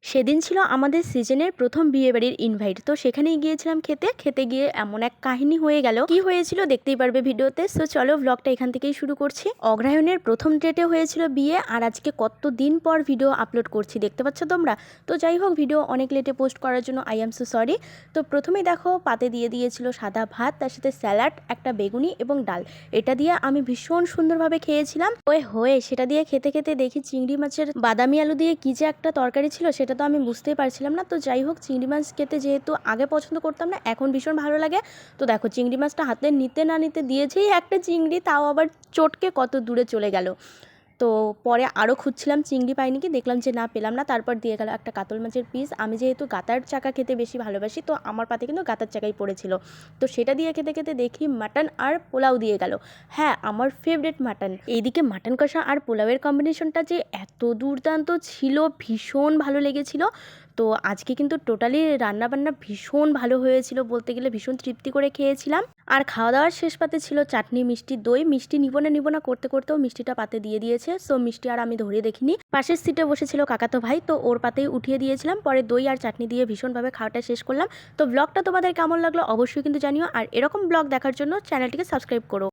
সেদিন ছিল আমাদের সিজনের প্রথম বিয়েবাড়ির ইনভাইট। তো সেখানেই গিয়েছিলাম খেতে। খেতে গিয়ে এমন এক কাহিনী হয়ে গেল, কি হয়েছিল দেখতেই পারবে ভিডিওতে। সো চলো ব্লগটা এখান থেকেই শুরু করছি। অগ্রহায়ণের প্রথম ডেটে হয়েছিল বিয়ে, আর আজকে কতদিন পর ভিডিও আপলোড করছি দেখতে পাচ্ছ তোমরা। তো যাই হোক, ভিডিও অনেক লেটে পোস্ট করার জন্য আই এম সো সরি। তো প্রথমেই দেখো পাতে দিয়ে দিয়েছিল সাদা ভাত, তার সাথে স্যালাড, একটা বেগুনি এবং ডাল। এটা দিয়ে আমি ভীষণ সুন্দরভাবে খেয়েছিলাম। হয়ে সেটা দিয়ে খেতে খেতে দেখি চিংড়ি মাছের বাদামি আলু দিয়ে কি যে একটা তরকারি ছিল, সেটা তো আমি বুঝতেই পারছিলাম না। তো যাই হোক, চিংড়ি মাছ খেতে যেহেতু আগে পছন্দ করতাম না, এখন ভীষণ ভালো লাগে। তো দেখো, চিংড়ি মাছটা হাতে নিতে না নিতে দিয়েছেই একটা চিংড়ি, তাও আবার চটকে কত দূরে চলে গেল। তো পরে আরও খুঁজছিলাম, চিংড়ি পাইনি, কি দেখলাম যে না, পেলাম না। তারপর দিয়ে গেল একটা কাতল মাছের পিস। আমি যেহেতু গাতার চাকা খেতে বেশি ভালোবাসি, তো আমার পাতে কিন্তু গাতার চাকাই পড়েছিল। তো সেটা দিয়ে খেতে খেতে দেখি মাটন আর পোলাও দিয়ে গেল। হ্যাঁ, আমার ফেভারিট মাটন। এইদিকে মাটন কষা আর পোলাওয়ের কম্বিনেশনটা যে এত দুর্দান্ত ছিল, ভীষণ ভালো লেগেছিল। তো আজকে কিন্তু টোটালি রান্নাবান্না ভীষণ ভালো হয়েছিল, বলতে গেলে ভীষণ তৃপ্তি করে খেয়েছিলাম। আর খাওয়া দাওয়ার শেষ পাতে ছিল চাটনি, মিষ্টি, দই। মিষ্টি নিব না করতে করতেও মিষ্টিটা পাতে দিয়ে দিয়েছে। সো মিষ্টি আর আমি ধরে দেখিনি। পাশের সিটে বসেছিল কাকাতো ভাই, তো ওর পাতেই উঠিয়ে দিয়েছিলাম। পরে দই আর চাটনি দিয়ে ভীষণভাবে খাওয়াটা শেষ করলাম। তো ব্লগটা তোমাদের কেমন লাগলো অবশ্যই কিন্তু জানিও, আর এরকম ব্লগ দেখার জন্য চ্যানেলটিকে সাবস্ক্রাইব করো।